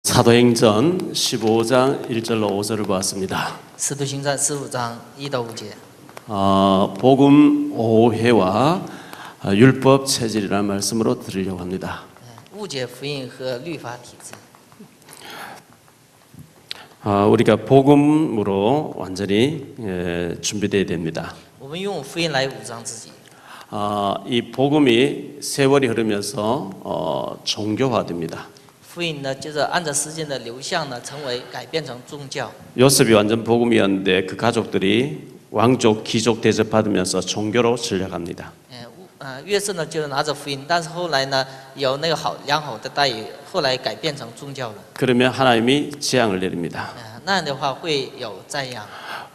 사도행전 15장 1절로 5절을 보았습니다. 使徒行传15章1到5节， 복음 오해와 율법 체질이라는 말씀으로 드리려고 합니다. 误解福音和律法体制。 우리가 복음으로 완전히 준비되어야 됩니다. 我们用福音来武装自己。 이 복음이 세월이 흐르면서 종교화됩니다. 福音呢，就是按照时间的流向呢，改变成宗教。 요셉이 완전 복음이었는데 그 가족들이 왕족, 귀족 대접받으면서 종교로 전락합니다. 约瑟呢，就是拿着福音，但是后来呢，有那个良好的待遇，后来改变成宗教了。 그러면 하나님이 재앙을 내립니다. 那样的话会有灾殃。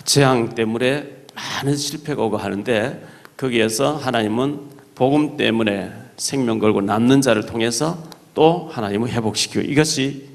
재앙 때문에 많은 실패가 오고 하는데 거기에서 하나님은 복음 때문에 생명 걸고 남는 자를 통해서 또 하나님을 회복시키고 이것이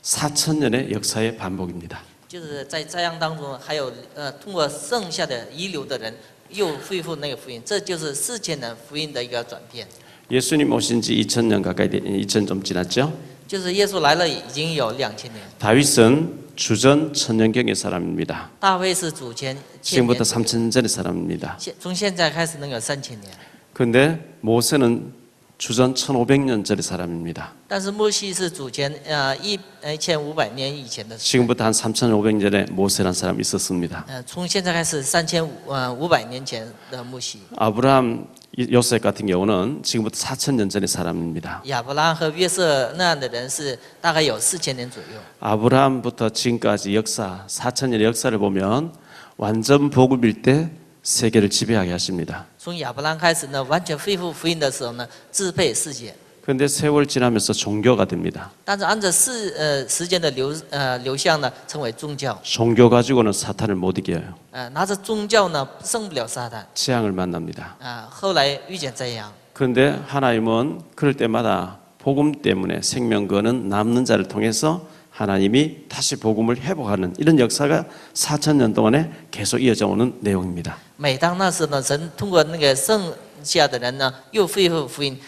4,000년의 역사의 반복입니다. 就是在灾殃当中，还有通过剩下的遗留的人又恢复那个福音，这就是4000年福音的一个转变。 예수님 오신 지 2,000년 가까이 2,000 좀 지났죠? 就是耶稣来了已经有2000年。 다윗은 주전 천년경의 사람입니다. 大卫是主前1000 지금부터 年， 3,000년 전의 사람입니다. 从现在开始能有3000年。 그런데 모세는 주전 1,500년 전의 사람입니다. 但是摩西是主前1500年以前的事。 지금부터 한 3,500년 전에 모세라는 사람이 있었습니다. 从现在开始3500年前的摩西。 아브라함, 요셉 같은 경우는 지금부터 4,000년 전의 사람입니다. 亚伯拉和约瑟那样的人是大概有4000年左右。 아브라함부터 지금까지 역사, 4,000년의 역사를 보면 완전 복음일 때 세계를 지배하게 하십니다. 从亚伯拉开始呢，完全恢复福音的时候呢，支配世界。 그런데 세월 지나면서 종교가 됩니다. 但是按照时间的流向呢，成为宗教。 종교 가지고는 사탄을 못 이겨요. 拿着宗教呢，胜不了撒旦。 재앙을 만납니다. 后来遇见灾殃。 그런데 하나님은 그럴 때마다 복음 때문에 생명 거는 남는 자를 통해서 하나님이 다시 복음을 회복하는 이런 역사가 4,000년 동안에 계속 이어져 오는 내용입니다. 每当那时呢，神通过那个剩下的人呢，又恢复福音。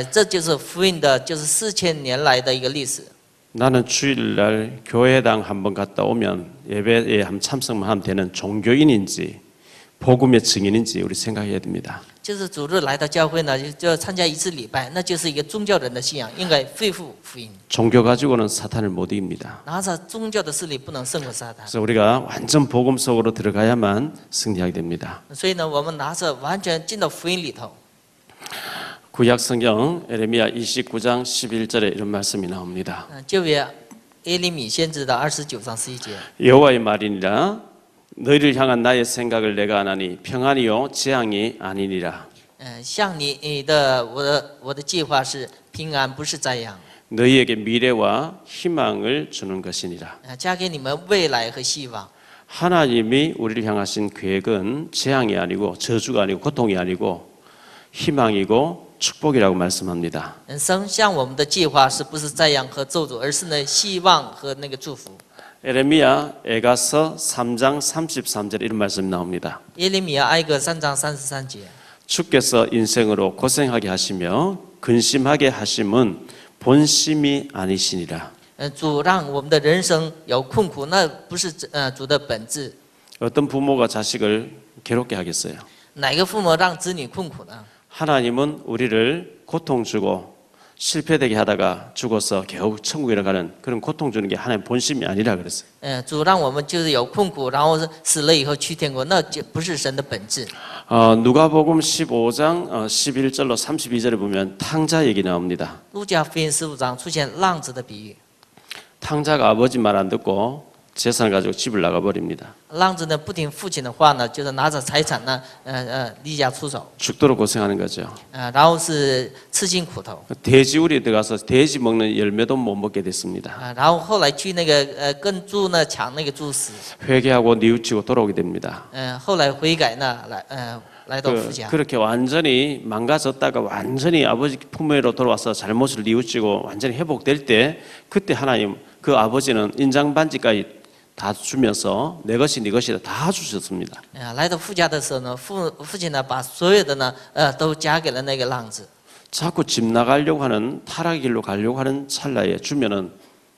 这就是福音的，就是4000年来的一个历史。 나는 주일날 교회당 한번 갔다 오면 예배에 한 참석만 하면 되는 종교인인지 복음의 증인인지 우리 생각해야 됩니다. 就是主日来到教会呢，就参加一次礼拜，那就是一个宗教人的信仰，应该恢复福音。 종교 가지고는 사탄을 못 이깁니다. 拿着宗教的势力不能胜过撒旦。 그래서 우리가 완전 복음 속으로 들어가야만 승리하게 됩니다. 所以呢，我们拿着完全进到福音里头。 구약 성경 에레미야 29장 11절에 이런 말씀이 나옵니다. 旧约耶利米先知的29章11节。 여호와의 말이니라 너희를 향한 나의 생각을 내가 아나니 평안이요 재앙이 아니니라. 像我的计划是平安，不是灾殃。 너희에게 미래와 희망을 주는 것이니라. 加给你们未来和希望。 하나님이 우리를 향하신 계획은 재앙이 아니고 저주가 아니고 고통이 아니고 희망이고 축복이라고 말씀합니다. 神向我们的计划是不是灾殃和咒诅，而是呢希望和那个祝福。 에레미야 에가서 3장 33절에 이런 말씀이 나옵니다. 耶利米亚哀歌3章33节。 주께서 인생으로 고생하게 하시며 근심하게 하심은 본심이 아니시니라. 主让我们的人生有困苦，那不是主的本质。 어떤 부모가 자식을 괴롭게 하겠어요? 哪个父母让子女困苦呢？ 하나님은 우리를 고통 주고 실패되게 하다가 죽어서 겨우 천국에 가는 그런 고통 주는 게 하나님 본심이 아니라 그랬어요. 主让我们就是有困苦，然后死了以后去天国，那就不是神的本质。 누가복음 15장 11절로 32절에 보면 탕자 얘기 나옵니다. 路加福音15章出现浪子的比喻。 탕자가 아버지 말 안 듣고 재산을 가지고 집을 나가 버립니다. 浪子呢不听父亲的话呢，就是拿着财产呢，离家出走， 죽도록 고생하는 거죠. 然后是吃尽苦头。 돼지우리에 들어가서 돼지 먹는 열매도 못 먹게 됐습니다. 然后后来去那个跟猪呢抢那个猪食。 회개하고 뉘우치고 돌아오게 됩니다. 后来悔改呢来到父家。 그렇게 완전히 망가졌다가 완전히 아버지 품에로 돌아와서 잘못을 뉘우치고 완전히 회복될 때 그때 하나님 그 아버지는 인장반지까지 다 주면서 내 것이 네 것이다 다 주셨습니다. 来到父家的时候呢，父亲呢把所有的呢都加给了那个浪子。 자꾸 집 나가려고 하는 타락의 길로 가려고 하는 찰나에 주면은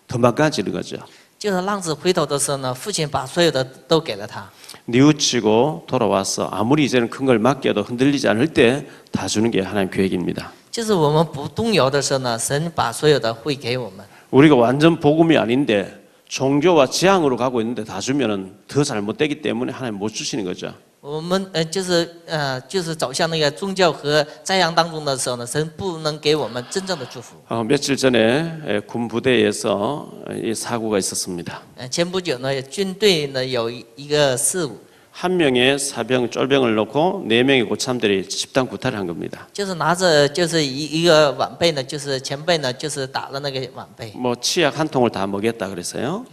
도망가지는 거죠. 就是浪子回头的时候呢，父亲把所有的都给了他。 뉘우치고 돌아와서 아무리 이제는 큰 걸 맡겨도 흔들리지 않을 때 다 주는 게 하나님 계획입니다. 就是我们不动摇的时候呢，神把所有的会给我们。 우리가 완전 복음이 아닌데 종교와 지향으로 가고 있는데 다 주면은 더 잘못되기 때문에 하나님 못 주시는 거죠. 我们就是走向那个宗教和灾殃当中的时候呢，神不能给我们真正的祝福。 며칠 전에 군 부대에서 이 사고가 있었습니다. 前不久呢，军队呢有一个事故， 한 명의 사병 쫄병을 놓고 네 명의 고참들이 집단 구타를 한 겁니다. 就是拿着就是一个晚辈呢，就是前辈呢，就是打了那个晚辈， 뭐 치약 한 통을 다 먹였다 그랬어요.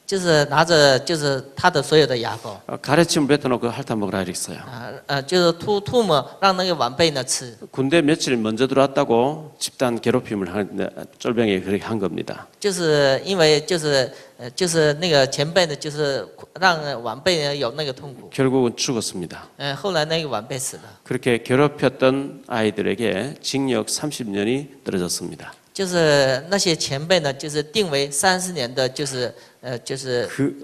就是拿着就是他的所有的牙膏， 가래침을 뱉어놓고 핥아 먹으라 그랬어요. 就是吐沫让那个晚辈呢吃。 군대 며칠 먼저 들어왔다고 집단 괴롭힘을 하는데 쫄병이 그렇게 한 겁니다. 就是因为就是那个前辈呢，就是让晚辈呢有那个痛苦， 결국은 죽었습니다. 后来那个晚辈死了。 그렇게 괴롭혔던 아이들에게 징역 30년이 떨어졌습니다. 就是那些前辈呢，就是定为30年的，就是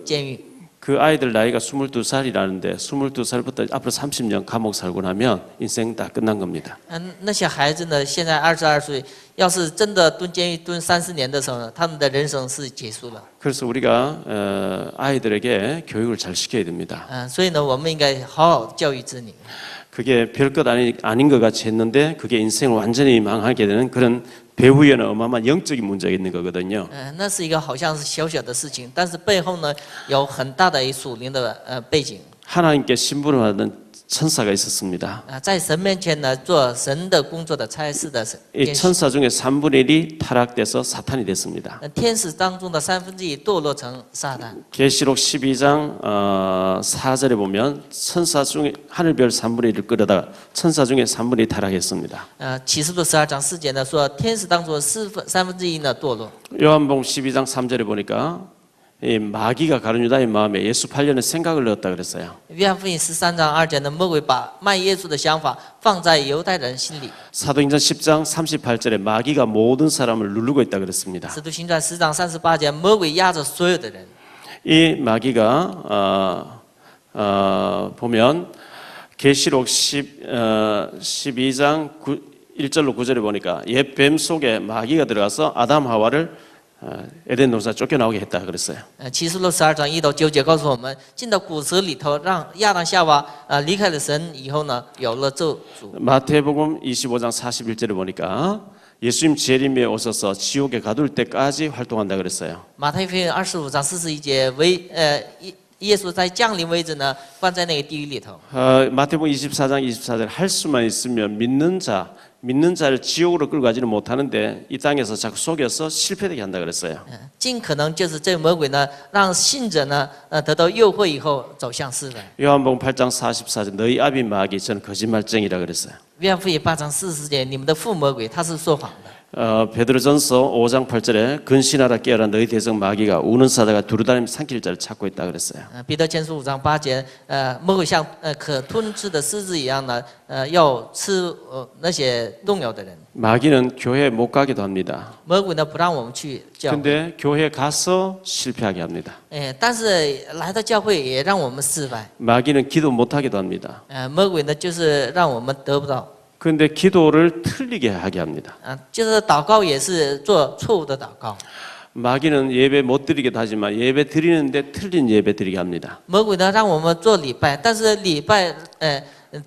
监狱。 그 아이들 나이가 22살이라는데 22살부터 앞으로 30년 감옥 살고 나면 인생 다 끝난 겁니다. 那些孩子呢，现在22岁，要是真的蹲监狱蹲30年的时候呢，他们的人生是结束了。 그래서 우리가 아이들에게 교육을 잘 시켜야 됩니다. 所以呢，我们应该好好教育子女。 그게 별것 아닌 것 같이 했는데 그게 인생을 완전히 망하게 되는 그런 배후에는 어마어마한 영적인 문제가 있는 거거든요. 那是一个好像是小小的事情，但是背后呢有很大的属灵的背景。 하나님께 신분을 받은 천사가 있었습니다. 在神面前呢做神的工作的差事的 이 천사 중에 3분의 1이 타락돼서 사탄이 됐습니다. 天使当中的1/3堕落成撒旦。 계시록 12장 4절에 보면 천사 중에 하늘별 3분의 1을 끌어다가 천사 중에 3분의 1이 타락했습니다. 启示录12章4节呢说，天使当中1/3呢堕落。 요한복음 12장 3절에 보니까 이 마귀가 가룟 유다의 마음에 예수 팔려는 생각을 넣었다 그랬어요. 约翰福音13章2节呢，魔鬼把卖耶稣的想法放在犹太人心里。 사도행전 10장 38절에 마귀가 모든 사람을 누르고 있다 그랬습니다. 使徒行传10章38节，魔鬼压着所有的人。 이 마귀가 보면 계시록 12장 1절로 9절에 보니까 옛 뱀 속에 마귀가 들어가서 아담 하와를 에덴 동산 쫓겨나오게 했다 그랬어요. 启示录12章1到9节告诉我们，进到骨蛇里头，让亚当夏娃离开了神以后呢，有了咒诅。 마태복음 25장 41절에 보니까 예수님 재림에 오셔서 지옥에 가둘 때까지 활동한다 그랬어요. 马太福音25章41节耶稣在降临为止呢，关在那个地狱里头。 마태복음 24장 24절 할 수만 있으면 믿는 자를 지옥으로 끌고 가지는 못하는데 이 땅에서 자꾸 속여서 실패되게 한다 그랬어요. 尽可能就是这个魔鬼呢，让信者呢，得到诱惑以后走向失败。 요한복음 8장 44절 너희 아비 마귀 저는 거짓말쟁이라 그랬어요. 约翰福音8章40节，你们的父魔鬼，他是说谎的。 베드로전서 5장 8절에 근신하라 깨어라 너희 대성 마귀가 우는 사자가 두루다니며 삼킬 자를 찾고 있다 그랬어요. 彼得前书5章8节，魔鬼像可吞吃的狮子一样呢，要吃那些动摇的人。 마귀는 교회 못 가기도 합니다. 魔鬼呢不让我们去教会， 근데 교회 가서 실패하게 합니다. 但是来到教会也让我们失败。 마귀는 기도 못 하기도 합니다. 魔鬼呢就是让我们得不到。 그런데 기도를 틀리게 하게 합니다. 就是祷告也是做错误的祷告。 마귀는 예배 못 드리기도 하지만 예배 드리는데 틀린 예배 드리게 합니다. 魔鬼呢让我们做礼拜，但是礼拜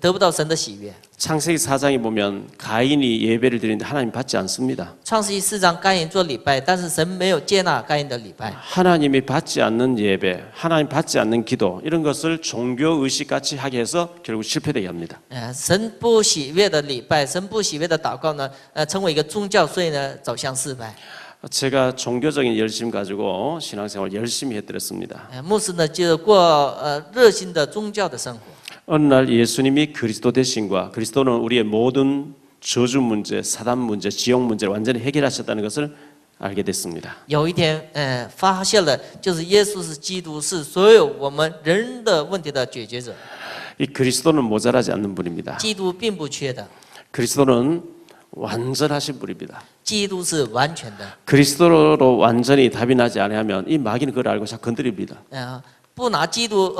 得不到神的喜悦。 창세기 4장에 보면 가인이 예배를 드리는데 하나님 받지 않습니다. 创世记4章，该隐做礼拜，但是神没有接纳该隐的礼拜。 하나님이 받지 않는 예배, 하나님 받지 않는 기도 이런 것을 종교 의식 같이 하게 해서 결국 실패되게 합니다. 神不喜悦的礼拜，神不喜悦的祷告呢，成为一个宗教，所以呢走向失败。 제가 종교적인 열심 가지고 신앙생활 열심히 해드렸습니다. 牧师呢就过热心的宗教的生活。 어느 날 예수님이 그리스도 되신과 그리스도는 우리의 모든 저주 문제, 사단 문제, 지옥 문제를 완전히 해결하셨다는 것을 알게 됐습니다. 有一天，发现了就是耶稣是基督，是所有我们人的问题的解决者。 이 그리스도는 모자라지 않는 분입니다. 基督并不缺的， 그리스도는 완전하신 분입니다. 基督是完全的。 그리스도로 완전히 답이 나지 않으면 이 마귀는 그걸 알고 자꾸 건드립니다. 不拿基督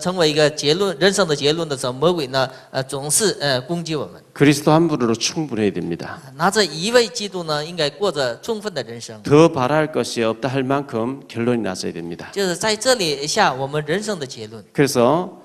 成为一个结论人生的结论的时候，魔鬼呢总是攻击我们。 그리스도 한 분으로 충분해야 됩니다. 拿着一位基督呢，应该过着充分的人生。 더 바랄 것이 없다 할 만큼 결론이 났어야 됩니다. 就是在这里下我们人生的结论。 그래서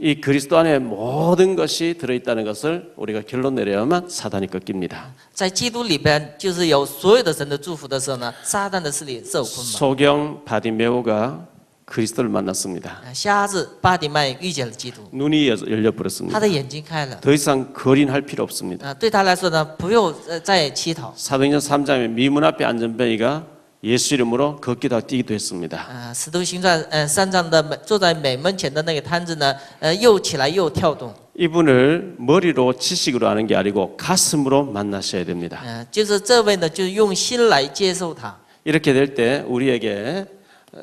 이 그리스도 안에 모든 것이 들어있다는 것을 우리가 결론 내려야만 사단이 꺾입니다. 在基督里边，就是有所有的神的祝福的时候呢，撒旦的势力受捆绑。 소경 바디메오가 그리스도를 만났습니다. 瞎子巴底麦遇见了基督， 눈이 他 열려버렸습니다. 的眼睛开了。 더 이상 거린할 필요 없습니다. 对他来说呢，不用再乞讨。 사도행전 3장에 미문 앞에 앉은 뱅이가 예수 이름으로 걷기도 하고 뛰기도 했습니다. 使徒行传3章的坐在美门前的那个摊子呢，又起来又跳动。 이분을 머리로 지식으로 아는 게 아니고 가슴으로 만나셔야 됩니다. 就是这位呢，就是用心来接受他。 이렇게 될 때 우리에게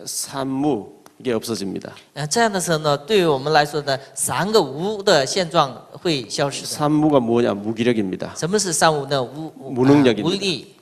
산무게 없어집니다. 这样的时候呢，对于我们来说呢，三个无的现状会消失的。 산무가 뭐냐? 무기력입니다. 什么是三无呢？无力、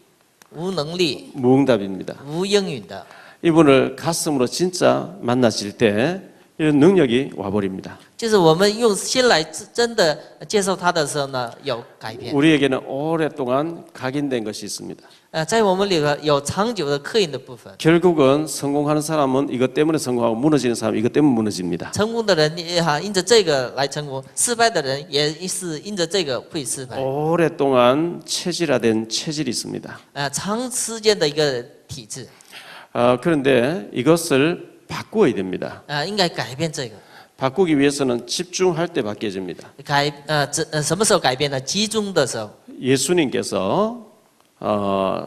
无能力、 무응답입니다. 无应允的。 이분을 가슴으로 진짜 만나실 때 이런 능력이 와버립니다. 就是我们用心来真的接受他的时候呢，有改变。 우리에게는 오랫동안 각인된 것이 있습니다. 在我们里头有长久的刻印的部分。 결국은 성공하는 사람은 이것 때문에 성공하고 무너지는 사람은 이것 때문에 무너집니다. 成功的人因着这个来成功，失败的人也是因着这个会失败。 오랫동안 체질화된 체질이 있습니다. 长时间的一个体制。 그런데 이것을 바꾸어야 됩니다. 应该改变这个。 바꾸기 위해서는 집중할 때 바뀌어집니다. 什么时候改变呢？集中的时候。 예수님께서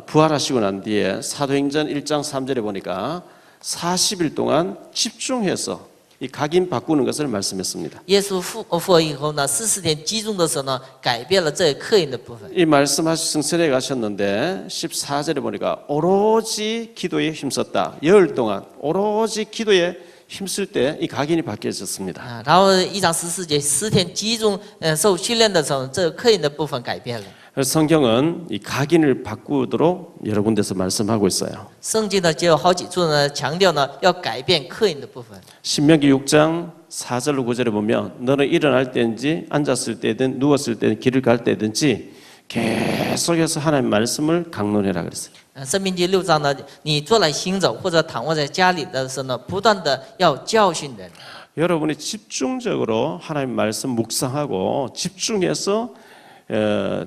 부활하시고 난 뒤에 사도행전 1장 3절에 보니까 40일 동안 집중해서 이 각인 바꾸는 것을 말씀했습니다. 耶稣复活以后呢，40天集中的时候呢，改变了这个刻印的部分。 이 말씀하신 성전에 가셨는데 14절에 보니까 오로지 기도에 힘썼다. 열흘 동안 오로지 기도에 힘쓸 때 이 각인이 바뀌어졌습니다. 然后1章14节10天集中受训练的时候，这个刻印的部分改变了。 성경은 이 각인을 바꾸도록 여러 군데서 말씀하고 있어요. 圣经呢就有好几处呢强调呢要改变刻印的部分。 신명기 6장 4절로 9절에 보면 너는 일어날 때든지 앉았을 때든 누웠을 때든 길을 갈 때든지 계속해서 하나님의 말씀을 강론해라 그랬어요. 申命记6章呢，你坐来行走或者躺卧在家里的时候呢，不断的要教训人。 여러분이 집중적으로 하나님의 말씀 묵상하고 집중해서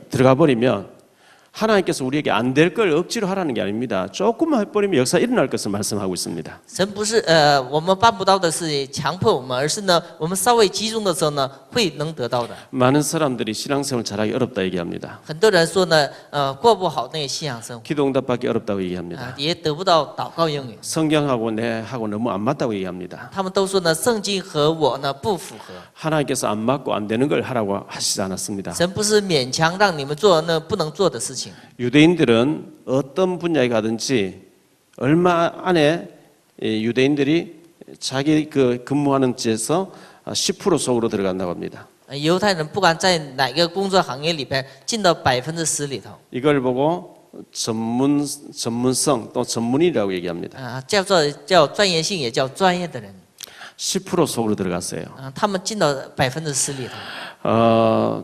들어가 버리면 하나님께서 우리에게 안 될 걸 억지로 하라는 게 아닙니다. 조금만 해버리면 역사 일어날 것을 말씀하고 있습니다. 神不是我们办不到的事强迫我们，而是呢我们稍微集中的时候呢会能得到的。 많은 사람들이 신앙생활 잘하기 어렵다 얘기합니다. 很多人说呢过不好那个信仰生活， 기도 응답받기 어렵다고 얘기합니다. 也得不到祷告应允。 성경하고 내하고 너무 안 맞다고 얘기합니다. 他们都说呢圣经和我呢不符合。 하나님께서 안 맞고 안 되는 걸 하라고 하시지 않았습니다. 神不是勉强让你们做那不能做的事情。 유대인들은 어떤 분야에 가든지 얼마 안에 유대인들이 자기 그 근무하는 지에서 10% 속으로 들어간다고 합니다. 犹太人不管在哪个工作行业里边进到10%里头， 이걸 보고 전문성 또 전문이라고 얘기합니다. 叫专业性，也叫专业的人。 10% 속으로 들어갔어요. 他们进到10%里头，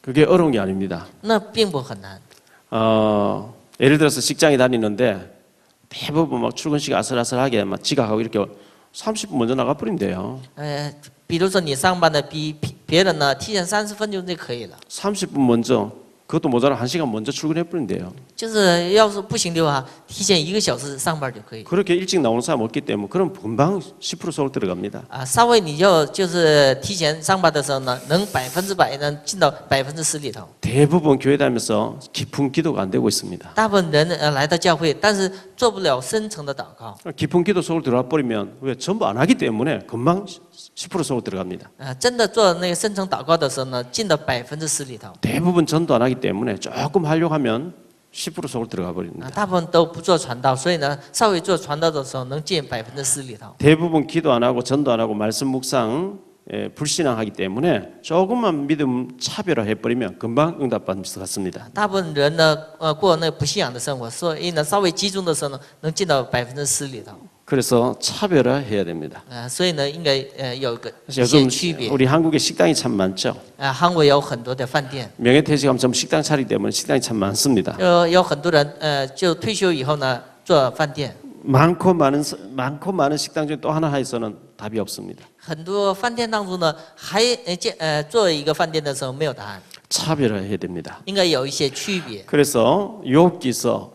그게 어려운 게 아닙니다. 那并不很难。 예를 들어서 직장에 다니는데 대부분 막 출근 시간 아슬아슬하게 막 지각하고 이렇게 30분 먼저 나가버리면 돼요. 比如说你上班的比别人呢提前30分钟就可以了。 30분 먼저 그것도 모자라 1시간 먼저 출근해버리면 돼요. 就是要是不行的话，提前1个小时上班就可以。 그렇게 일찍 나오는 사람 없기 때문에 그럼 금방 10% 속으로 들어갑니다. 稍微你就是提前上班的时候呢，能100%能进到10%里头。 대부분 교회 다니면서 깊은 기도가 안 되고 있습니다. 大部分人来到教会，但是做不了深层的祷告。 깊은 기도 속으로 들어가 버리면 왜 전부 안 하기 때문에 금방 10% 속으로 들어갑니다. 真的做那个深层祷告的时候呢，进到10%里头。 대부분 전도 안 하기 때문에 조금 하려고 하면 10% 속으로 들어가 버립니다. 大部分都不做传道，所以呢，稍微做传道的时候能进10%里头。 대부분 기도 안 하고 전도 안 하고 말씀 묵상 불신앙하기 때문에 조금만 믿음 차별화해 버리면 금방 응답받을 것 같습니다. 大部分人呢，过那不信仰的生活，所以呢，稍微集中的时候呢，能进到10%里头。 그래서 차별화해야 됩니다. 所以呢，应该有一些 요즘 区别。 우리 한국에 식당이 참 많죠. 韩国有很多的饭店， 명예퇴직하면 전부 식당 차리기 때문에 식당이 참 많습니다. 有很多人就退休以后呢，做饭店。 많고 많은 식당 중에 또 하나에서는 답이 없습니다. 很多饭店当中呢，还做一个饭店的时候没有答案， 차별화해야 됩니다. 应该有一些区别。 그래서 욥기서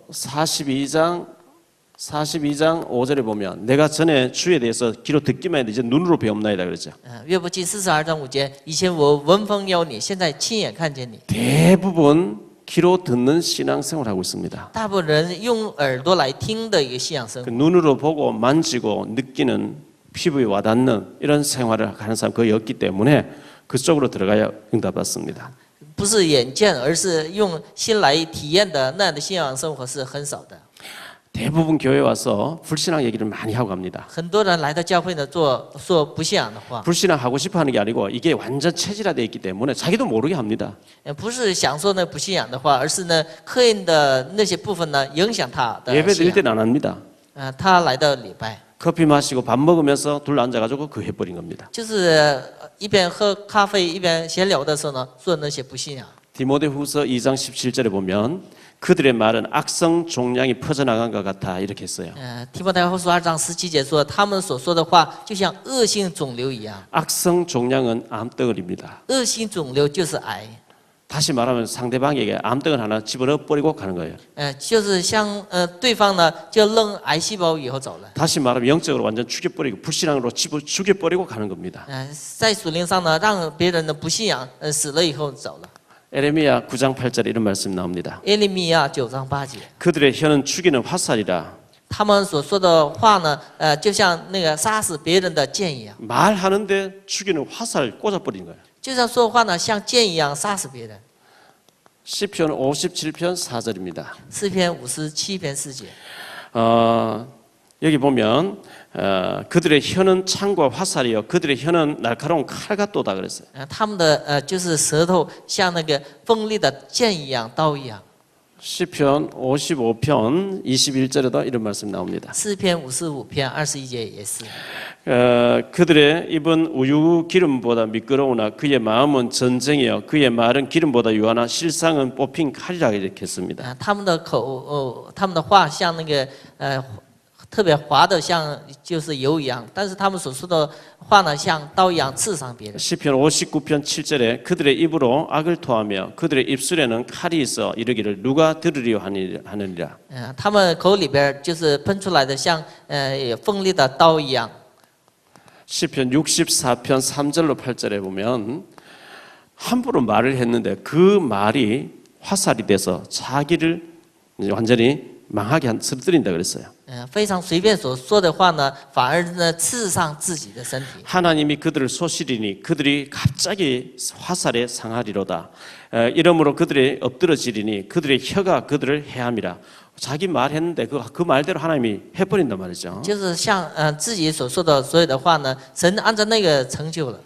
42장 5절에 보면 내가 전에 주에 대해서 귀로 듣기만 했는데 이제 눈으로 배움나이다 그랬죠. 约伯记42章5节，以前我闻风有你，现在亲眼看见你。 대부분 귀로 듣는 신앙생활을 하고 있습니다. 大部分人用耳朵来听的一个信仰生 그 活， 눈으로 보고 만지고 느끼는 피부에 와닿는 이런 생활을 하는 사람 거의 없기 때문에 그쪽으로 들어가야 응답받습니다. 不是眼见，而是用心来体验的那样的信仰生活是很少的。 대부분 교회 와서 불신앙 얘기를 많이 하고 갑니다. 很多人来到教会呢，说不信仰的话， 불신앙 하고 싶어 하는 게 아니고 이게 완전 체질화되어 있기 때문에 자기도 모르게 합니다. 不是想说呢不信仰的话，而是呢刻意的那些部分呢影响他的 예배 信 드릴 仰。 때는 안 합니다. 他来到礼拜， 커피 마시고 밥 먹으면서 둘러 앉아가지고 그 해버린 겁니다. 就是一边喝咖啡一边闲聊的时候呢，做那些不信仰。 디모데후서 2장 17절에 보면 그들의 말은 악성 종양이 퍼져나간 것 같아 이렇게 했어요. 提摩太后书2章17节说，他们所说的话就像恶性肿瘤一样。 악성 종양은 암덩어리입니다. 恶性肿瘤就是癌， 다시 말하면 상대방에게 암덩어리 하나 집어넣어 버리고 가는 거예요. 就是像对方呢就扔癌细胞以后走了。 다시 말하면 영적으로 완전 죽여버리고 불신앙으로 집어 죽여버리고 가는 겁니다. 在属灵上呢，让别人的不信仰死了以后走了。 에레미야 9장 8절에 이런 말씀이 나옵니다. 耶利米亚9章8节。 그들의 혀는 죽이는 화살이라 他们所说的话呢，就像那个杀死别人的剑一样， 말하는데 죽이는 화살 꽂아버린 거예요. 就像说话呢像剑一样杀死别人。 시편 57편 4절입니다. 诗篇57篇4节。 여기 보면 그들의 혀는 창과 화살이요 그들의 혀는 날카로운 칼 같도다 그랬어요. 他们的就是舌头像那个锋利的剑一样，刀一样。 시편 55편 21절에도 이런 말씀 나옵니다. 诗篇55篇21节也是。 그들의 입은 우유 기름보다 미끄러우나 그의 마음은 전쟁이요 그의 말은 기름보다 유하나 실상은 뽑힌 칼이라 이렇게 했습니다. 他们的他们的话像那个特别滑的，像就是油一样，但是他们所说的话呢，像刀一样刺伤别人。 시편 59편 7절에 그들의 입으로 악을 토하며 그들의 입술에는 칼이 있어 이르기를 누가 들으리요 하느니라. 他们口里边就是喷出来的像锋利的刀一样。 시편 64편 3절로 8절에 보면 함부로 말을 했는데 그 말이 화살이 돼서 자기를 완전히 망하게 쓰러뜨린다 그랬어요. 非常随便所说的话呢，反而呢刺伤自己的身体。 하나님이 그들을 소실이니 그들이 갑자기 화살에 상하리로다. 이러므로 그들이 엎드러지리니 그들의 혀가 그들을 해함이라. 자기 말했는데 그 말대로 하나님이 해버린단 말이죠. 就是像自己所说的所有的话呢，神按照那个成就了。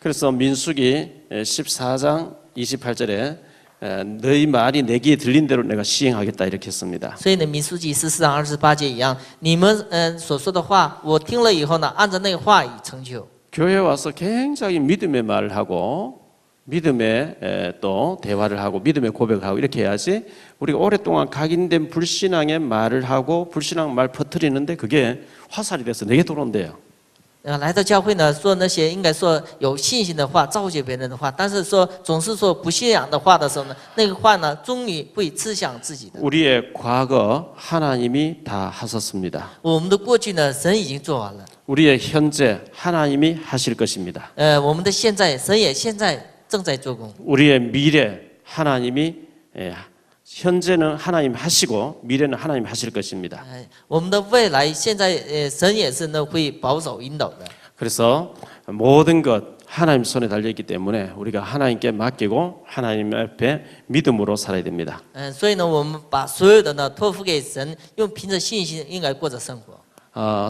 그래서 민수기 14장 28절에 너희 말이 내 귀에 들린 대로 내가 시행하겠다 이렇게 했습니다. 所以呢，民数记14章28节一样，你们所说的话，我听了以后呢，按照那个话语成就。 교회 와서 굉장히 믿음의 말을 하고 믿음의 또 대화를 하고 믿음의 고백을 하고 이렇게 해야지 우리가 오랫동안 각인된 불신앙의 말을 하고 불신앙 말 퍼뜨리는데 그게 화살이 돼서 내게 들어온대요. 来到教会呢，说那些应该说有信心的话，造就别人的话，但是说总是说不信仰的话的时候呢，那个话呢，终于会刺向自己的。 우리의 과거 하나님이 다 하셨습니다. 我们的过去呢，神已经做完了。 우리의 현재 하나님이 하실 것입니다. 我们的现在，神也现在正在做工。 우리의 미래 하나님이 현재는 하나님 하시고 미래는 하나님 하실 것입니다. 我们的未来现在，神也是呢会保守引导的。 그래서 모든 것 하나님 손에 달려 있기 때문에 우리가 하나님께 맡기고 하나님 앞에 믿음으로 살아야 됩니다. 所以呢，我们把所有的呢托付给神，用凭着信心应该过着生活。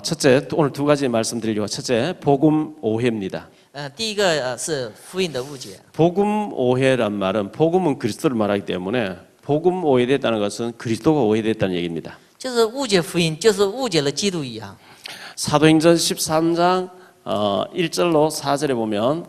첫째 오늘 두 가지 말씀드리려고 첫째 복음 오해입니다. 第一个是福音的误解。 복음 오해란 말은 복음은 그리스도를 말하기 때문에 복음 오해됐다는 것은 그리스도가 오해됐다는 얘기입니다. 就是误解福音，就是误解了基督一样。 사도행전 13장 1절로 4절에 보면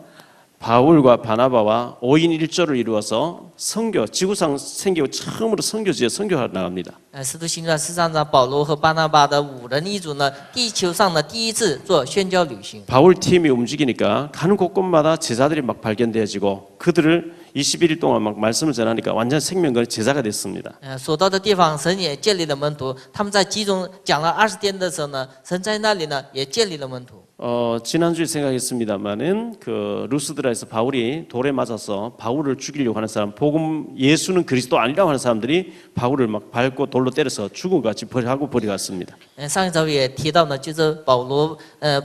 바울과 바나바와 5인 1조를 이루어서 선교, 지구상 생기고 처음으로 선교지에 선교하러 나갑니다. 使徒行传13章，保罗和巴拿巴的5人一组呢，地球上呢第一次做宣教旅行。 바울 팀이 움직이니까 가는 곳곳마다 제자들이 막 발견되어지고 그들을 21일 동안 막 말씀을 전하니까 완전 생명의 제자가 됐습니다. 所到的地方，神也建立了门徒。他们在集中讲了20天的时候呢，神在那里呢也建立了门徒。 지난주에 생각했습니다만은 그 루스드라에서 바울이 돌에 맞아서 바울을 죽이려고 하는 사람, 복음 예수는 그리스도 아니라고 하는 사람들이 바울을 막 밟고 돌로 때려서 죽은 것 같이 하고 버려갔습니다. 上一周也提到呢，就是保罗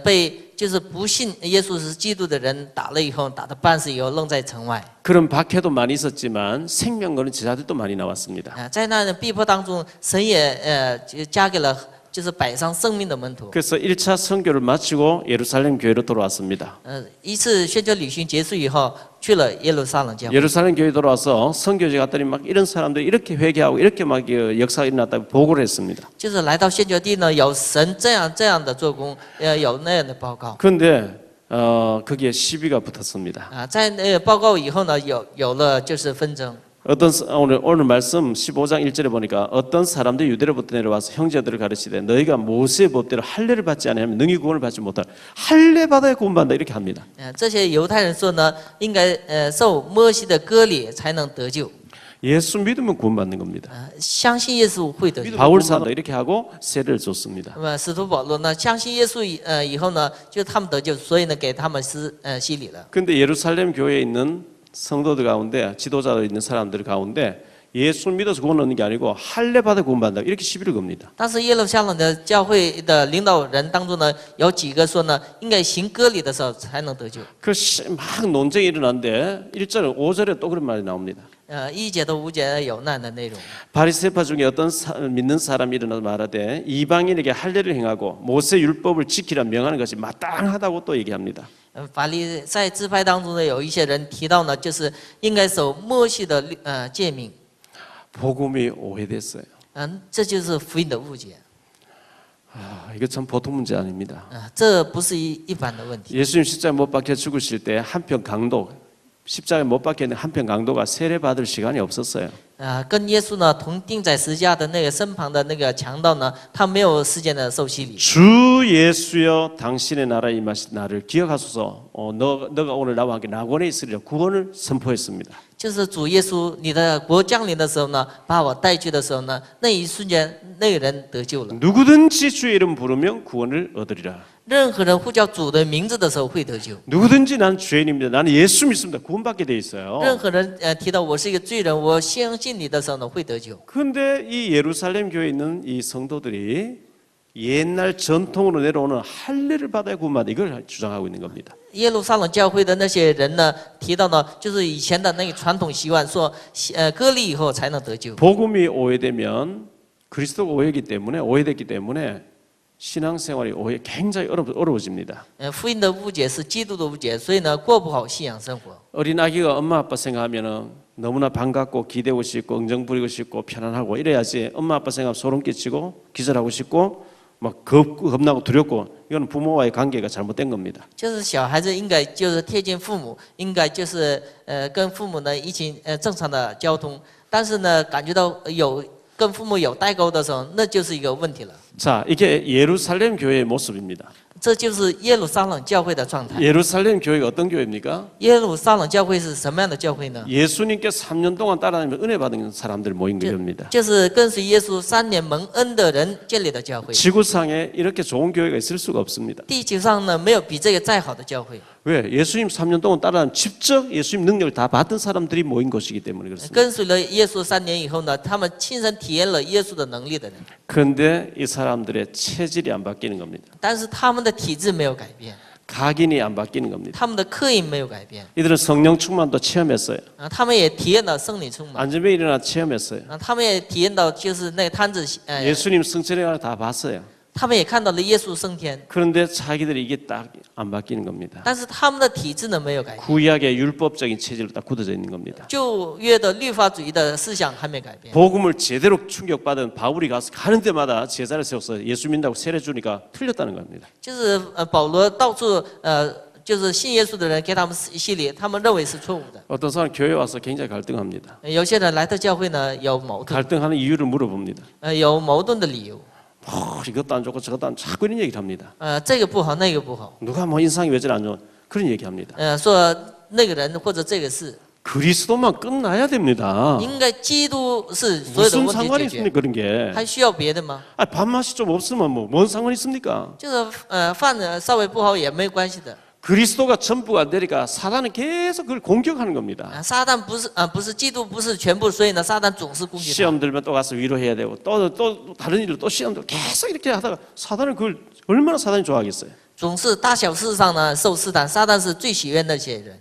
被就是不信耶稣是基督的人打了以后，打得半死以后扔在城外。 그런 박해도 많이 있었지만 생명 거는 제자들도 많이 나왔습니다. 在那逼迫当中，神也加给了就是摆上生命的门徒。 그래서 1차 선교를 마치고 예루살렘 교회로 돌아왔습니다. 一次宣教旅行结束以后，去了耶路撒冷教会。 예루살렘 교회 돌아와서 선교지 갔더니 막 이런 사람들이 이렇게 회개하고 이렇게 막 역사가 일어났다고 보고를 했습니다. 就是来到宣教地呢，有神这样的做工，有那样的报告。 그런데 거기에 시비가 붙었습니다. 在那个报告以后呢，有了就是纷争。 오늘 말씀 15장 1절에 보니까 어떤 사람들이 유대로부터 내려와서 형제들을 가르치되 너희가 모세의 법대로 할례를 받지 않으면 능히 구원을 받지 못할 할례 받아야 구원받는다 이렇게 합니다. 这些犹太人说呢，应该受摩西的割礼才能得救。 예수 믿으면 구원받는 겁니다. 相信耶稣会得救。 바울 사도 이렇게 하고 세례를 줬습니다. 那么使徒保罗呢，相信耶稣以后呢，就他们得救，所以呢，给他们洗礼了。 근데 예루살렘 교회에 있는 성도들 가운데 지도자들 있는 사람들 가운데 예수 믿어서 구원 얻는 게 아니고 할례 받아 구원받는다 이렇게 시비를 겁니다. 但是耶路撒冷的教会的领导人当中呢，有几个说呢，应该行割礼的时候才能得救。 막 논쟁이 일어났는데 1절 5절에 또 그런 말이 나옵니다. 1节到5节有那样的内容。 바리새파 중에 어떤 믿는 사람이 일어나서 말하되 이방인에게 할례를 행하고 모세 율법을 지키라 명하는 것이 마땅하다고 또 얘기합니다. 法利赛支派当中呢，有一些人提到呢，就是应该守摩西的诫命。 복음이 오해됐어요. 这就是福音的误解。 이거 참 보통 문제 아닙니다. 这不是一般的问题。 예수님 십자가에 못 박혀 죽으실 때 한편 강도 십자가에 못 박혀 있는 한편 강도가 세례 받을 시간이 없었어요. 跟耶稣呢同钉在十字架的那个身旁的那个强盗呢，他没有时间的受洗礼。 주 예수여 당신의 나라에 임하신 나를 기억하소서. 너가 오늘 나와 함께 낙원에 있으리라 구원을 선포했습니다. 就是主耶稣，你的国降临的时候呢，把我带去的时候呢，那一瞬间那个人得救了。 누구든지 주의 이름 부르면 구원을 얻으리라. 任何人呼叫主的名字的时候会得救。 누구든지 난 죄인입니다. 나는 예수 믿습니다. 구원받게 돼 있어요. 任何人提到我是一个罪人，我相信你的时候呢，会得救。 그런데 이 예루살렘 교회에 있는 이 성도들이 옛날 전통으로 내려오는 할례를 받아야 구원받아 이걸 주장하고 있는 겁니다. 耶路撒冷教会的那些人呢，提到呢，就是以前的那个传统习惯，说割礼以后才能得救。 복음이 오해되면 그리스도가 오해됐기 때문에 신앙생활이 굉장히 어려워집니다. 福音的误解是基督的误解，所以呢，过不好信仰生活。 어린 아기가 엄마 아빠 생각하면은 너무나 반갑고 기대고 싶고 응정 부리고 싶고 편안하고 이래야지 엄마 아빠 생각 소름 끼치고 기절하고 싶고 막 겁나고 두렵고 이건 부모와의 관계가 잘못된 겁니다. 就是小孩子应该就是贴近父母，应该就是跟父母呢一起正常的交通，但是呢感觉到跟父母有代沟的时候，那就是一个问题了。 자, 이게 예루살렘 교회의 모습입니다. 这就是耶路撒冷教会的状态。 예루살렘 교회가 어떤 교회입니까? 耶路撒冷教会是什么样的教会呢？ 예수님께 3년 동안 따라다니면서 은혜 받은 사람들 모인 교회입니다. 就是跟随耶稣3年蒙恩的人建立的教会。 지구상에 이렇게 좋은 교회가 있을 수가 없습니다. 地球上呢，没有比这个再好的教会。 왜? 예수님 3년 동안 따라다니면 직접 예수님 능력을 다 받은 사람들이 모인 것이기 때문에 그렇습니다. 跟随了耶稣3年以后呢，他们亲身体验了耶稣的能力的人， 그런데 이 사람들의 체질이 안 바뀌는 겁니다. 但是他们的体质没有改变， 각인이 안 바뀌는 겁니다. 他们的刻印没有改变。 이들은 성령 충만도 체험했어요. 他们也体验到圣灵充满， 안전병이 일어나 체험했어요. 他们也体验到就是那个摊子， 예수님 승천에 가서 다 봤어요. 他们也看到了耶稣升天， 그런데 자기들이 이게 딱 안 바뀌는 겁니다. 但是他们的体制呢没有改变， 구약의 율법적인 체질로 딱 굳어져 있는 겁니다. 旧约的律法主义的思想还没改变。 복음을 제대로 충격받은 바울이 가서 가는 데마다 제자를 세워서 예수 믿는다고 세례 주니까 틀렸다는 겁니다. 就是保罗到处就是信耶稣的人给他们洗礼，他们认为是错误的。 어떤 사람 교회 와서 굉장히 갈등합니다. 有些人来到教会呢有矛盾， 갈등하는 이유를 물어봅니다. 有矛盾的理由， 이것도 안 좋고 저것도 안 좋고 자꾸 이런 얘기를 합니다. 这个不好那个不好， 누가 뭐 인상이 왜 저리 안 좋아? 그런 얘기합니다. 说那个人或者这个事， 그리스도만 끝나야 됩니다. 应该基督是所有的 무슨 问 상관이 题解决， 있습니까 그런 게? 还需要别的吗？ 밥맛이 좀 없으면 뭔 상관이 있습니까? 就是饭呢稍微不好也没关系的。 그리스도가 전부가 안 되니까 사단은 계속 그걸 공격하는 겁니다. 撒旦不是基督不是全部，所以呢撒旦总是攻击他。 시험 들면 또 가서 위로해야 되고 또 다른 일로 또 시험 들고 계속 이렇게 하다가 사단은 그걸 얼마나 사단이 좋아하겠어요. 总是大小事上呢受试探，撒旦是最喜悦那些人。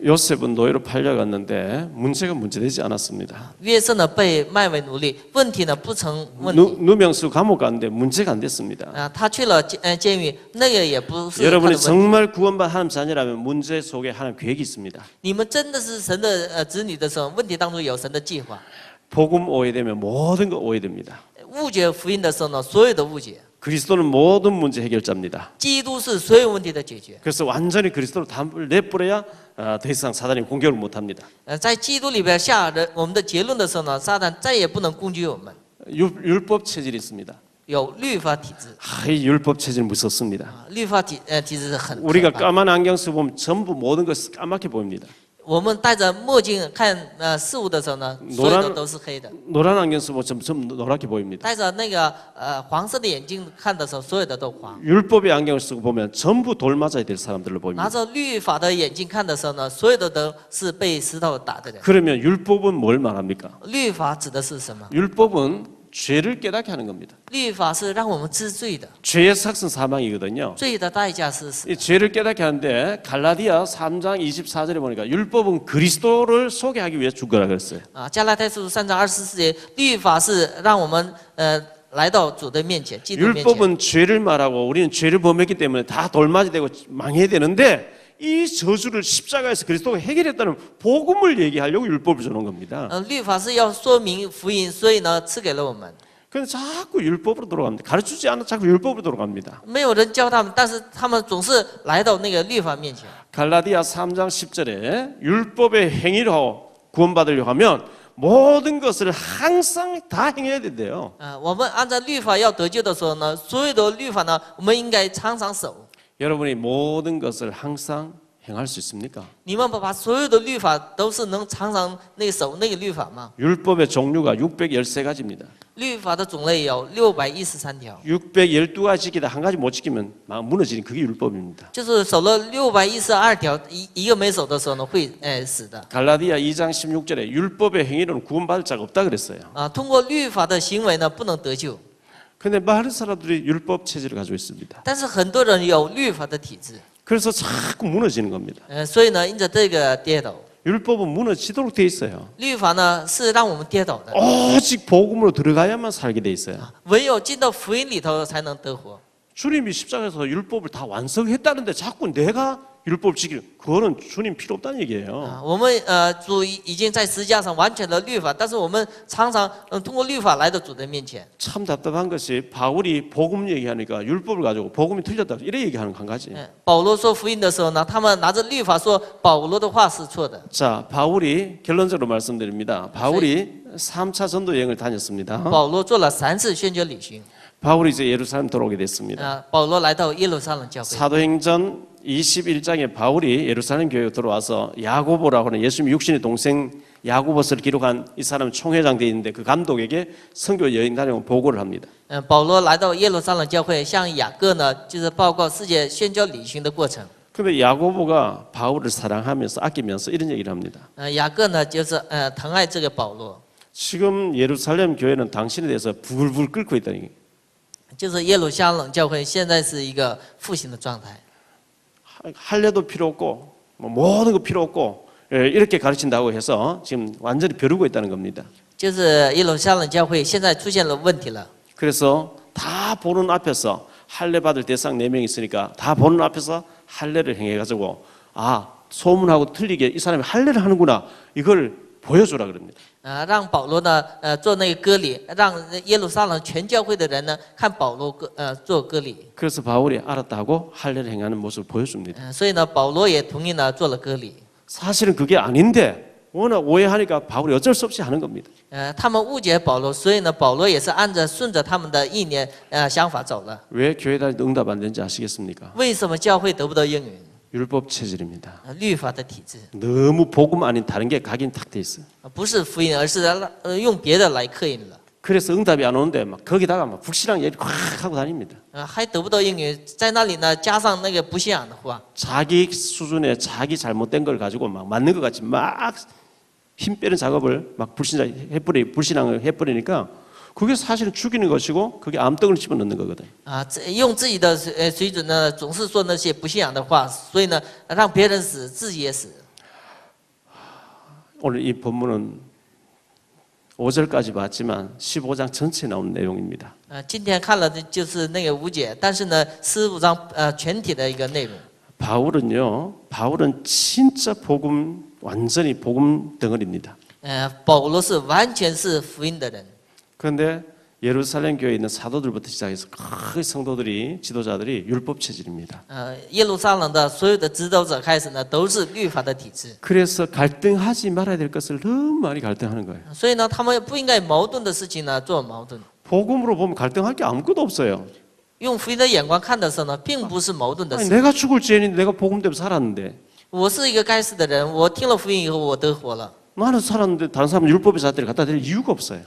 요셉은 노예로 팔려갔는데 문제가 문제되지 않았습니다. 约瑟呢被卖为奴隶，问题呢不成问题。 누명수 감옥 갔는데 문제가 안 됐습니다. 他去了监狱，那个也不是他的 여러분이 问题。 정말 구원받은 하나님 자녀라면 문제 속에 하나님 계획이 있습니다. 你们真的是神的子女的时候，问题当中有神的计划。 복음 오해되면 모든 거 오해됩니다. 误解福音的时候呢，所有的误解。 그리스도는 모든 문제 해결자입니다. 基督是所有问题的解决。 그래서 완전히 그리스도로 담을 내버려야 더 이상 사단이 공격을 못합니다. 在基督里边下人我们的结论的时候呢，撒旦再也不能攻击我们。 율법 체질이 있습니다. 有律法体制， 이 율법 체질 무섭습니다. 律法体制是很可 우리가 怕。 까만 안경 쓰고 보면 전부 모든 것이 까맣게 보입니다. 我们戴着墨镜看事物的时候呢，所有的都是黑的； 노란 안경 쓰고 전부 노랗게 보입니다. 戴着那个黄色的眼镜看的时候，所有的都黄； 율법의 안경을 쓰고 보면 전부 돌 맞아야 될 사람들로 拿 보입니다. 着律法的眼镜看的时候呢，所有的都是被石头打的人。 그러면 율법은 뭘 말합니까? 律法指的是什么？ 율법은 죄를 깨닫게 하는 겁니다. 律法是让我们知罪的， 죄의 삭은 사망이거든요. 罪的代价是死。 이 죄를 깨닫게 하는데 갈라디아 3장 24절에 보니까 율법은 그리스도를 소개하기 위해 준 거라 그랬어요. 加拉太书3章24节，律法是让我们来到主的面前，基督面前。 율법은 죄를 말하고 우리는 죄를 범했기 때문에 다 돌맞이 되고 망해야 되는데 이 저주를 십자가에서 그리스도가 해결했다는 복음을 얘기하려고 율법을 주는 겁니다. 律法是要说明福音，所以呢赐给了我们。 그래서 자꾸 율법으로 돌아갑니다. 가르치지 않아 자꾸 율법으로 돌아갑니다. 没有人教他们，但是他们总是来到那个律法面前。 갈라디아 3장 10절에 율법의 행위로 구원받으려고 하면 모든 것을 항상 다 행해야 된대요. 我们按照律法要得救的时候呢，所有的律法呢，我们应该常常守。 여러분이 모든 것을 항상 행할 수 있습니까? 你们把所有的律法都是能常常那个守那个律法吗？ 율법의 종류가 613가지입니다. 律法的种类有613条， 612가지 지키다 한 가지 못 지키면 막 무너지는 그게 율법입니다. 就是守了612条，一个没守的时候呢，会死的。 갈라디아 2장 16절에 율법의 행위로는 구원받을 자가 없다 그랬어요. 通过律法的行为呢，不能得救。 근데 많은 사람들이 율법 체질을 가지고 있습니다. 但是很多人有律法的体质， 그래서 자꾸 무너지는 겁니다. 所以呢，因着这个跌倒。 율법은 무너지도록 돼 있어요. 律法呢是让我们跌倒的， 오직 복음으로 들어가야만 살게 돼 있어요. 唯有进到福音里头才能得活。 주님이 십자가에서 율법을 다 완성했다는데 자꾸 내가 율법을 지키는 그거는 주님 필요 없다는 얘기예요. 我们主已经在十字架上完全了律法，但是我们常常通过律法来到主的面前。 참 답답한 것이 바울이 복음 얘기하니까 율법을 가지고 복음이 틀렸다 이래 얘기하는 한 가지. 保罗说福音的时候呢，他们拿着律法说保罗的话是错的。 자, 바울이 결론적으로 말씀드립니다. 바울이 3차 전도 여행을 다녔습니다. 保罗做了3次宣教旅行， 바울이 이제 예루살렘 돌아오게 됐습니다. 保罗来到耶路撒冷教会。 사도행전 21장에 바울이 예루살렘 교회에 들어와서 야고보라고 하는 예수님 육신의 동생 야고보서를 기록한 이 사람은 총회장 돼 있는데 그 감독에게 선교 여행 다니고 보고를 합니다. 保罗来到耶路撒冷教会，向雅各呢就是报告世界宣教旅行的过程。 그런데 야고보가 바울을 사랑하면서 아끼면서 이런 얘기를 합니다. 雅各呢就是疼爱这个保罗， 지금 예루살렘 교회는 당신에 대해서 불불 끓고 있다는 얘기예요. 就是耶路撒冷教会现在是一个复兴的状态。 할례도 필요 없고 뭐 모든 거 필요 없고 이렇게 가르친다고 해서 지금 완전히 벼르고 있다는 겁니다. 就是耶路撒冷教会现在出现了问题了， 그래서 다 보는 앞에서 할례 받을 대상 4명 있으니까 다 보는 앞에서 할례를 행해가지고 소문하고 틀리게 이 사람이 할례를 하는구나 이걸 보여주라 그럽니다. 让保罗呢做那个割礼，让耶路撒冷全教会的人呢看保罗做割礼。 그래서 바울이 알았다 하고 할례를 행하는 모습을 보여줍니다. 所以呢，保罗也同意呢做了割礼。 사실은 그게 아닌데 워낙 오해하니까 바울이 어쩔 수 없이 하는 겁니다. 他们误解保罗，所以呢，保罗也是顺着他们的意念想法走了。 왜 교회 다닐 때 응답 안 되는지 아시겠습니까? 为什么教会得不到应允？ 율법 체질입니다. 律法的体制， 너무 복음 아닌 다른 게 각인 탁 돼 있어요. 不是福音，而是用别的来刻印了。 그래서 응답이 안 오는데 막 거기다가 막 불신앙 얘기 콱 하고 다닙니다. 还得不到应允，在那里呢加上那个不信仰的话， 자기 수준에 자기 잘못된 걸 가지고 막 맞는 것 같이 막 힘 빼는 작업을 막 불신앙을 해버리니까 그게 사실은 죽이는 것이고 그게 암덩이를 집어넣는 거거든. 用自己的水准呢，总是说那些不信仰的话，所以呢，让别人死，自己也死。 오늘 이 본문은 5절까지 봤지만 15장 전체에 나온 내용입니다. 今天看了的就是那个5节，但是呢，15章全体的一个内容。 바울은 진짜 완전히 복음 덩어리입니다. 保罗是完全是福音的人。 그런데 예루살렘 교회에 있는 사도들부터 시작해서 그 성도들이 지도자들이 율법 체질입니다. 耶路撒冷的所有的指导者开始呢，都是律法的体制。 그래서 갈등하지 말아야 될 것을 너무 많이 갈등하는 거예요. 所以呢，他们不应该矛盾的事情呢做矛盾。 복음으로 보면 갈등할 게 아무것도 없어요. 用福音的眼光看的时候呢，并不是矛盾的 아니, 事。 내가 죽을 죄인인데 내가 복음 때문에 살았는데 我是一个该死的人，我听了福音以后，我得活了。 나는 살았는데 다른 사람은 율법의 잣대를 갖다 댈 이유가 없어요.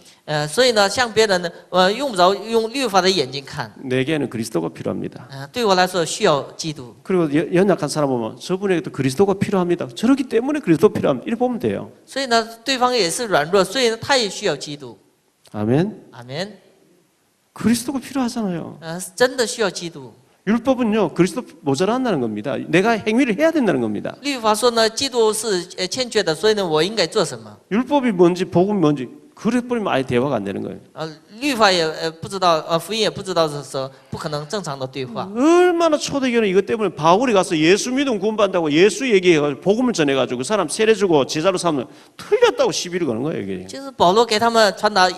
所以呢，像别人呢，用不着用律法的眼睛看。 내게는 그리스도가 필요합니다. 对我来说需要基督。 그리고 연약한 사람 보면 저분에게도 그리스도가 필요합니다. 저렇기 때문에 그리스도 필요합니다. 이렇게 보면 돼요. 所以呢，对方也是软弱，所以呢，他也需要基督。 아멘. 阿门。 그리스도가 필요하잖아요. 真的需要基督。 율법은요 그리스도 모자란다는 겁니다. 내가 행위를 해야 된다는 겁니다. 律法说呢，基督是欠缺的，所以呢，我应该做什么？ 율법이 뭔지 복음이 뭔지 그래버리면 아예 대화가 안 되는 거예요. 律法也不知道，福音也不知道的时候，不可能正常的对话。 얼마나 초대교회는 이것 때문에 바울이 가서 예수 믿으면 구원받는다고 예수 얘기해가지고 복음을 전해가지고 그 사람 세례주고 제자로 삼으면 틀렸다고 시비를 거는 거예요. 이게. 就是保罗给他们传达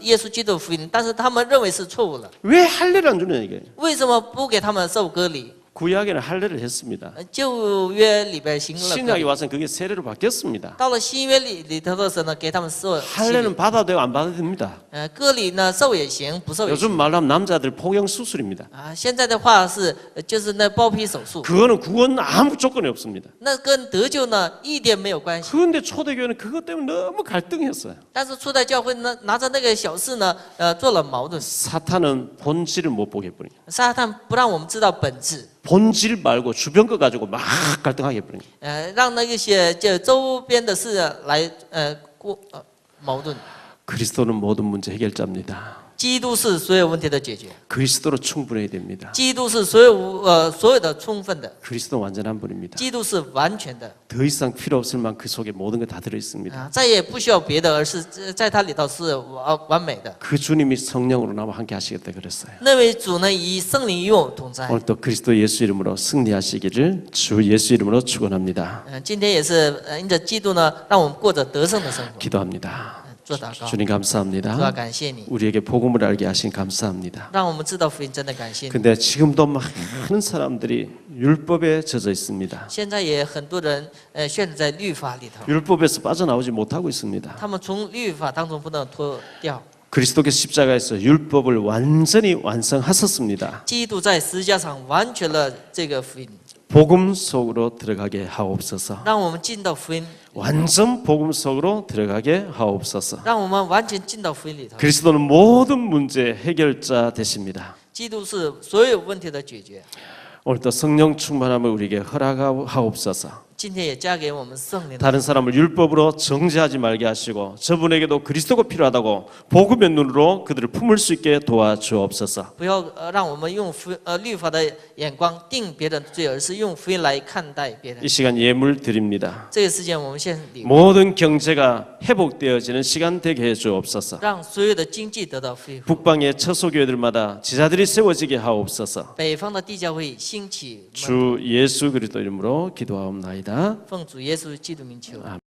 耶稣基督福音，但是他们认为是错误了。 왜 할례를 안 주냐 이게. 为什么不给他们受割礼？ 구약에는 할례를 했습니다. 旧约里边行了割 신약에 礼， 와서는 그게 세례로 바뀌었습니다. 到了新约里头的时候呢，给他们受洗礼。 할례는 받아도 되고 안 받아도 됩니다. 割礼呢，受也行，不受也 요즘 行。 말로 하면 남자들 포경 수술입니다. 现在的话是就是那包皮手术， 그거는 구원 아무 조건이 없습니다. 那跟得救呢一点没有关系。 그런데 초대교회는 그것 때문에 너무 갈등했어요. 但是初代教会呢，拿着那个小事呢，做了矛盾。 사탄은 본질을 못 보게 해버린 거예요. 撒旦不让我们知道本质， 본질 말고 주변 거 가지고 막 갈등하게 해버린 거예요. 让那些就周边的事来矛盾。 그리스도는 모든 문제 해결자입니다. 基督是所有问题的解决， 그리스도로 충분해야 됩니다. 基督是所有的充分的， 그리스도 완전한 분입니다. 基督是完全的， 더 이상 필요 없을 만큼 그 속에 모든 게 다 들어 있습니다. 再也不需要别的，而是在它里头是完美的。 그 주님이 성령으로 나와 함께 하시겠다 그랬어요. 那位主呢，以圣灵与我同在。 오늘 또 그리스도 예수 이름으로 승리하시기를 주 예수 이름으로 축원합니다. 今天也是因着基督呢，让我们过着得胜的生活。 기도합니다. 做祷告， 주님 主啊， 감사합니다. 感谢你， 우리에게 복음을 알게 하신 감사합니다. 让我们知道福音，真的感谢你。 근데 지금도 많은 사람들이 율법에 젖어 있습니다. 现在也很多人陷入在律法里头， 율법에서 빠져나오지 못하고 있습니다. 他们从律法当中不能脱掉。 그리스도께서 십자가에서 율법을 완전히 완성하셨습니다. 基督在十字架上完全了这个福音， 복음 속으로 들어가게 하옵소서. 让我们进到福音， 완전 복음 속으로 들어가게 하옵소서. 让我们完全进到福音里头。 그리스도는 모든 문제 해결자 되십니다. 基督是所有问题的解决。 오늘도 성령 충만함을 우리에게 허락하옵소서. 今天也加给我们圣灵的 다른 사람을 율법으로 정죄하지 말게 하시고 저분에게도 그리스도가 필요하다고 복음의 눈으로 그들을 품을 수 있게 도와주옵소서. 不要让我们用律法的眼光定别人的罪，而是用福音来看待别人 이 。 시간 예물 드립니다. 这个时间我们献礼物， 모든 경제가 회복되어지는 시간 되게 해 주옵소서. 让所有的经济得到恢复。 북방의 처소교회들마다 지자들이 세워지게 하옵소서. 北方的地教会兴起， 주 예수 그리스도 이름으로 기도하옵나이다. 奉主耶稣基督名求。